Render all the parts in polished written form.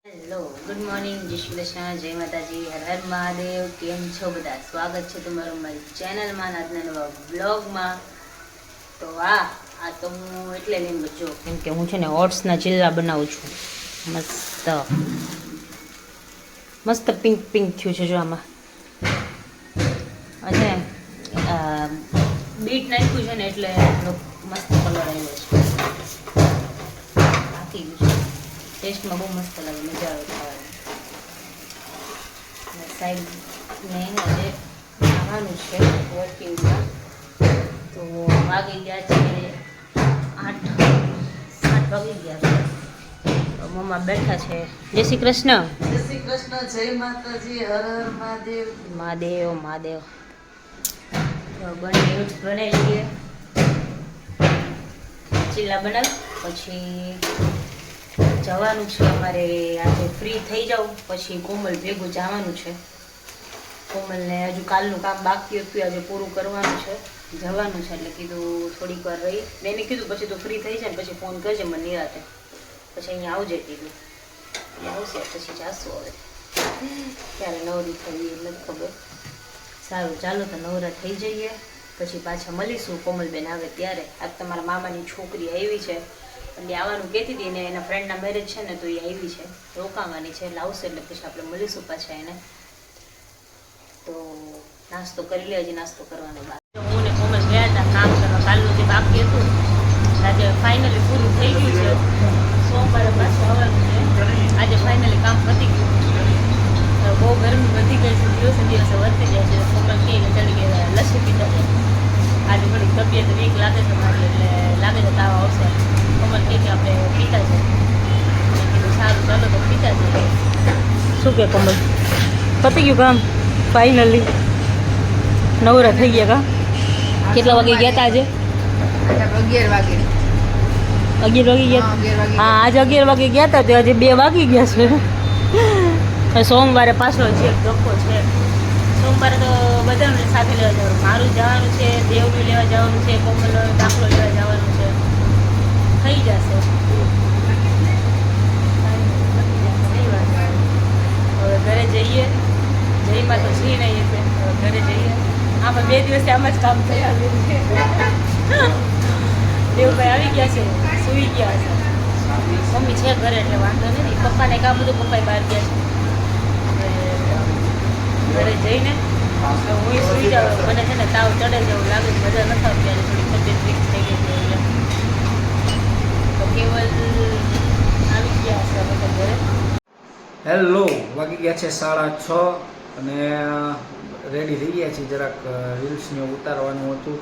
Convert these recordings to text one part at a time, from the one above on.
Hello good morning, જય શ્રી કૃષ્ણ, જય માતાજી, હર હર મહાદેવ. કેમ છો બધા? સ્વાગત છે તમારું મારી ચેનલમાં, આજના નવા બ્લોગમાં. તો આ તો હું એટલે લઈને બચો કેમ કે હું છે ને ઓટ્સના ચીલા બનાવું છું. મસ્ત મસ્ત પિંક પિંક થયું છે જો આમાં. અને બીટ નાખ્યું છે ને એટલે મસ્ત કલર આવ્યો છે. બાકી ટેસ્ટમાં બહુ મસ્ત લાગે, મજા આવે ખાવાની. અને સાહેબને આજે આવવાનું છે વર્કિંગમાં, તો વાગી ગયા છે 8 વાગી ગયા છે. તો મમ્મા બેઠા છે. જય શ્રી કૃષ્ણ. જય શ્રી કૃષ્ણ, જય માતાજી, હર હર મહાદેવ. મહાદેવ મહાદેવ. તો બનાવી લઈએ ચીલા બનાવ, પછી જવાનું છે અમારે. આજે ફ્રી થઈ જાઉં પછી કોમલ ભેગું જવાનું છે. કોમલને હજુ કાલનું કામ બાકી હતું, આજે પૂરું કરવાનું છે, જવાનું છે. એટલે કીધું થોડીક વાર રહી. મેં એને કીધું પછી તો ફ્રી થઈ જાય ને પછી ફોન કરજે મને નિરાતે, પછી અહીંયા આવજે કીધું. આવશે પછી જાશું. હવે ક્યારે નવરી થઈ એ નથી ખબર. સારું ચાલો તો નવરા થઈ જઈએ, પછી પાછા મળીશું કોમલબેન આવે ત્યારે. આજ તમારા મામાની છોકરી આવી છે એટલે આવવાનું કહેતી હતી ને, એના ફ્રેન્ડના મેરેજ છે ને તો એ આવી છે, રોકાવાની છે. એટલે આવશે એટલે પછી આપણે મળીશું પાછા એને. તો નાસ્તો કરી લે, હજી નાસ્તો કરવાનો બાકી. હું ને કોમલ ગયા હતા કામ કરવા, કાલનું જે બાકી હતું આજે ફાઇનલી પૂરું થઈ ગયું છે. સોમવારે પાછું આવવાનું છે. આજે ફાઇનલી કામ પતી ગયું. બહુ ગરમી વધી ગઈ છે, દિવસે દિવસે વધતી જાય છે. કોમલ કહે કે ચડી ગયા લસ્સી પીતા જાય. આજે થોડીક તબિયત વીક લાગે છે મારી, એટલે લાગે છે તાવ આવશે. કોમલ કહે કે આપણે પીતા જાય. કીધું સારું ચાલો તો પીતા જાય. શું કે કોમલ, પતી ગયું કામ ફાઇનલી? નવરા થઈ ગયા કા? કેટલા વાગે ગયા હતા આજે? 11 વાગે. 11 વાગે ગયા? હા, આજે 11 વાગે ગયા હતા, તો આજે 2 વાગી ગયા છે. સોમવારે પાછો છે ધક્કો છે. સોમવારે તો બધાને સાથે લેવા જવાનું. મારું જવાનું છે, દેવનું લેવા જવાનું છે, કોમલનો દાખલો લેવા જવાનું છે. થઈ જશે. હવે ઘરે જઈએ. જઈમાં તો છી નહીં છે. હવે ઘરે જઈએ. આમાં 2 દિવસથી આમ જ કામ થયા છે. દેવભાઈ આવી ગયા છે, સૂઈ ગયા છે. મમ્મી છે ઘરે એટલે વાંધો નથી. પપ્પાને કામ બધું પપ્પાએ બહાર ગયા છે. ઘરે જઈને હું સુઈ જાઉં. મને છે ને તાવ ચડે જેવું લાગે, મજા નથી આવતી. ત્યારે થોડી તબિયત વીક થઈ ગઈ છે એટલે. તો કેવલ આવી ગયા છે બધા ઘરે. હેલો, વાગી ગયા છે 6:30 અને રેડી થઈ ગયા છીએ. જરાક રીલ્સને ઉતારવાનું હતું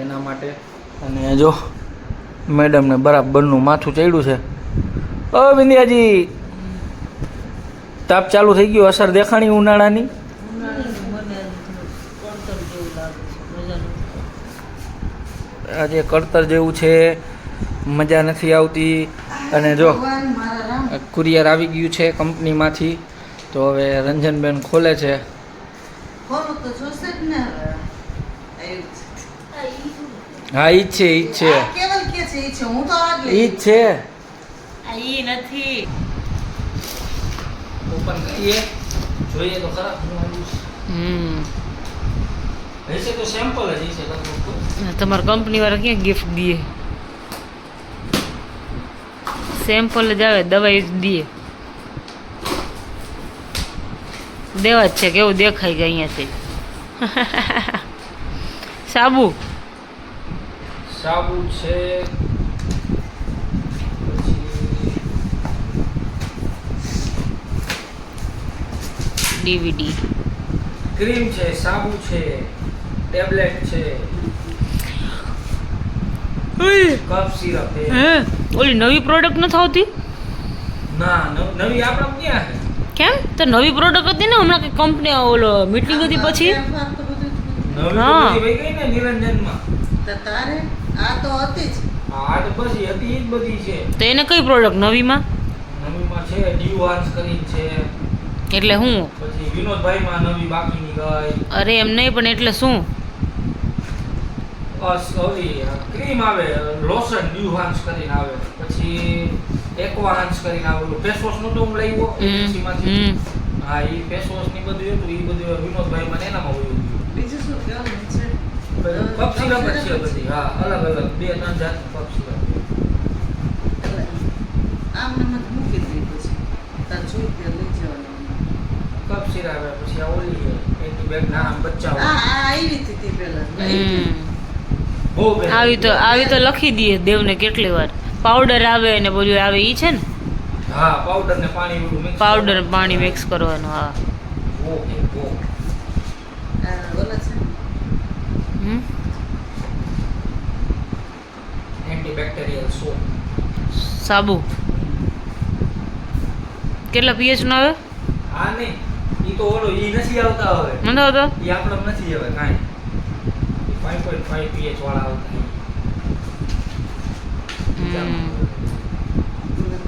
એના માટે. અને જો મેડમને બરાબરનું માથું ચડ્યું છે. ઓ બિંદિયાજી, તાપ ચાલુ થઈ ગયો, અસર દેખાણી ઉનાળાની. આજે કળતર જેવું છે, મજા નથી આવતી. અને જો કુરિયર આવી ગયું છે કંપનીમાંથી, તો હવે રંજનબેન ખોલે છે. ખોલું તો જોશે જ ને હવે. હા, ઈ જ છે, ઈ જ છે, કેવલ કે છે ઈ છે, હું તો આજ લઈ. ઈ જ છે. આ ઈ નથી. ઓપન કરીએ, જોઈએ તો ખરા શું આવ્યું છે. હશે તો સેમ્પલ જ હશે લગભગ. તમારા કંપની વાળા ક્યાં ગિફ્ટ દે? સેમ્પલ જ આવે, દવાઈ જ દે. દેવા જ છે, કેવું દેખાય છે અહીંયાથી. સાબુ સાબુ છે, ડીવીડી, ક્રીમ છે, સાબુ છે, ટેબ્લેટ છે, કફ સિરપ છે. હે ઓલી નવી પ્રોડક્ટ નથી આવતી? ના, નવી આપણા ક્યાં છે? કેમ? તો નવી પ્રોડક્ટ હતી ને હમણાં કઈ કંપની ઓલો મીટિંગ હતી પછી. નવી હા. તો બધી વહી ગઈ ને નિરંજનમાં. તો તારે આ તો હતી જ. આ તો પછી હતી જ બધી છે. તો એને કઈ પ્રોડક્ટ નવીમાં? નવીમાં છે ડીવાન્સ કરીને છે, એટલે હું? પછી વિનોદભાઈમાં નવી બાકીની ગઈ. અરે એમ નહીં, પણ એટલે શું? ઓલી ક્રીમ આવે, લોશન ડીવાન્સ કરીને આવે. પછી એક્વાહાન્સ કરીને આવેલું ફેસ વોશ નું તો હું લઈ ગયો એજન્સીમાંથી. હા એ ફેસ વોશ ની બધું હતું એ બધું વિનોદભાઈ મને એનામાં હોય બીજું શું કહેવાનું છે? કપ સિરપ જ છે બધી. હા અલગ અલગ 2-3 જાતનું કપ સિરપ. આમ ને મત મૂકી દઈ પછી તાર જોઈ ત્યાં લઈ જવાનું. કપ સિરપ આવે પછી આ ઓલી એન્ટી બેગ નાના બચ્ચા આ હોય આવી હતી પેલા બહુ બેન. આવી તો લખી દઈએ દેવને કેટલી વાર. પાવડર આવે ને બધું આવે ઈ છે ને હા પાવડર ને પાણી બધું મિક્સ પાવડર પાણી મિક્સ કરવાનું. હા ઓકે ઓ ઓલા છે હમ એન્ટીબેક્ટેરિયલ સોપ. સાબુ કેટલા પીએચ નો આવે? આ નહીં ઈ તો ઓલો ઈ નથી આવતા હવે મને તો ઈ આપણે નથી હવે કાંઈ 5.5 pH વાળા આવતા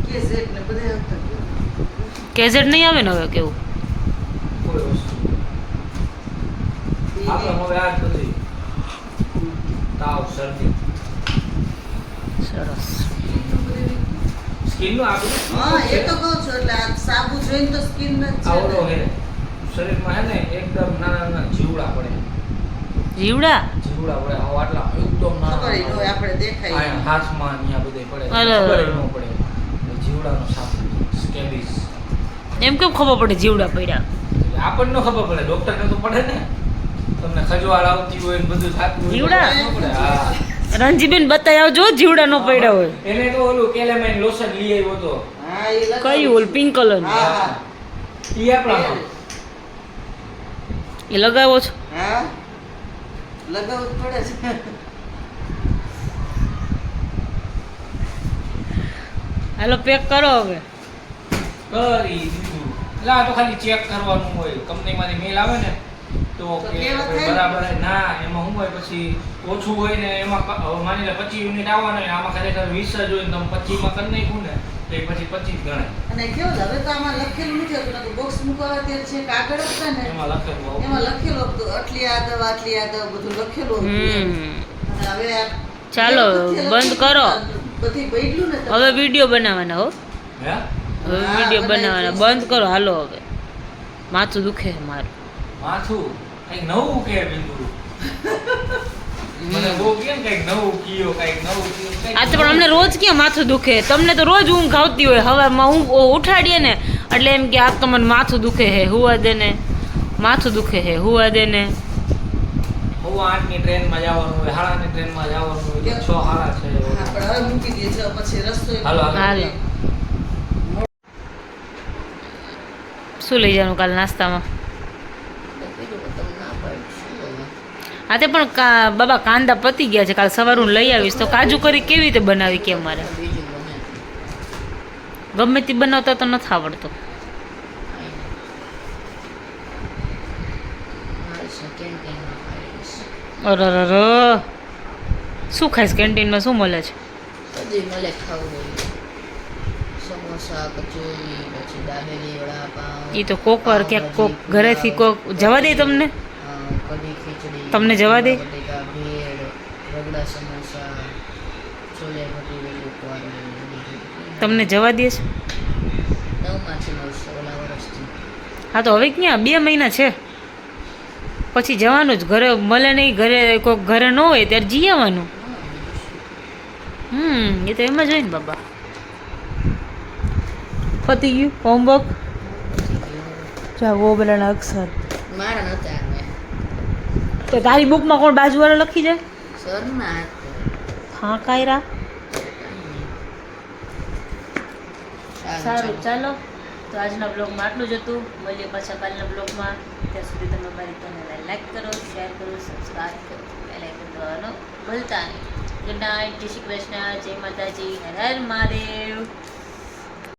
કે સેટ ને બધે આવતા કેઝેટ નહીં આવે ને હવે કેવું? કોઈ વસ્તુ આપણે હવે આ જ બધી તાવ શરદી સરસ. સ્કિન નું આ બધું હા એ તો કહું છું એટલે આ સાબુ જોઈને તો સ્કિન ન આ ઓલો હે શરીરમાં હે ને એકદમ નાના નાના જીવડા પડે જીવડા પડે આવા આટલા એકદમ ખબર ય ન હોય, નાના આપણે દેખાય આયા હાથમાં ને આ બધે પડે અરે. ખબર ય ન પડે જીવડાનો સાપ સ્કેબિસ. એમ કેમ ખબર પડે જીવડા પડ્યા? આપણને ખબર પડે ડોક્ટરને તો પડે ને. તમને ખજવાળ આવતી હોય ને બધું થાતું હોય તો જીવડા? ખબર ન પડે. હા રણજીબેન બતાવી આવજો જીવડા નો પડ્યા હોય. એને તો ઓલું કેલેમાઇન લોશન લઈ આવ્યો તો હા એ લગાવું કયું ઓલ છું. પિંક કલર હા હા ઈ આપણામાં એ લગાવો છો? હા લગાવવું જ પડે છે હાલો પેક કરો હવે. કરી દીધું. એટલે આ તો ખાલી ચેક કરવાનું હોય કંપનીમાંથી મેલ આવે ને તો તો કે કેવા ભાઈ થાય? બરાબર છે. ના એમાં શું હોય પછી ઓછું હોય ને એમાં હવે માની લે 25 યુનિટ આવવાના હોય આમાં ખરેખર 20 જ હોય ને તમે 25 માં કરી નાખ્યું ને તો એ પછી 25 ગણાય. અને કેવું છે, હવે તો આમાં લખેલું નથી હતું નકર બોક્સ મુકાવા ત્યારે છે કાગળ હતા ને એમાં લખેલું આવું. એમાં લખેલું હતું આટલી આ દવા બધું લખેલું હતું એમ. અને હવે આ ચાલો, બધું બંધ કરો. બધી બદલ્યું ને હવે વિડીયો બનાવવાના હો. હે હવે હા, વિડીયો બનાવી બનાવવાના દઈશ. બંધ કરો. હાલો હવે માથું દુખે છે મારું. માથું કઈક નવું કે બિંદુ મને બહુ કેમ કઈક નવું કીયો કઈક નવું કીયો કઈક આ તો પણ અમને રોજ ક્યાં માથું દુખે? તમને તો રોજ ઊંઘ આવતી હોય. હવારમાં ઊંઘ ઉઠાડીએ ને એટલે એમ કે આજ તો મને માથું દુખે હે, હુવા દે ને. માથું દુખે હે, હુવા દે ને. 8 ની ટ્રેનમાં જવાનું હોય 8 ની ટ્રેનમાં જવાનું હોય 6 હારા છે. હા પણ હવે મૂકી દઈએ છે પછી રસ્તો હાલો, હાલો. હાલો. શું લઈ જવાનું કાલ નાસ્તામાં? હા તે પણ બાબા કાંદા પતી ગયા છે. કાલ સવારે હું લઈ આવીશ. તો કાજુ કરી કેવી રીતે બનાવી કે મારે? ગમે તે બનાવતા તો નથી આવડતો. અરે શું ખાઈશ? કેન્ટીનમાં શું મળે છે? બધી મળે ખાવું હોય સમોસા કચોરી પછી દાબેલી વડાપાઉં એ તો કોક વાર ક્યાંક કોક ઘરેથી કોક જવા દે તમને? કઢી ખીચડી તમને જવા દે? બટેકા ભેળ રગડા સમોસા છોલે ભટુરે લોકવારની તમને જવા દે છે? 9માંથી 9 ઓલા વર્ષથી હા તો હવે ક્યાં 2 મહિના છે પછી જવાનું જ. ઘરે મળે નહીં, ઘરે કોઈક ઘરે ન હોય ત્યારે જઈ આવવાનું. એ તો એમ જ હોય ને બાબા. પતી ગયું હોમવર્ક? જાવો બધાના અક્ષર મારા નહોતા અમે તો તારી બુકમાં કોણ બાજુવાળો લખી જાય? સરના હાથ હા કાયરા. સારું સારું ચાલો, તો આજના બ્લોગમાં આટલું જ હતું. મળીએ પાછા કાલના બ્લોગમાં. ત્યાં સુધી તમે મારી ચેનલને લાઈક કરો, શેર કરો, સબસ્ક્રાઈબ કરો, બેલ આઇકન દબાવવાનું ભૂલતા નહીં. ગુડ નાઇટ, જય શ્રી કૃષ્ણ, જય માતાજી, હર હર મહાદેવ.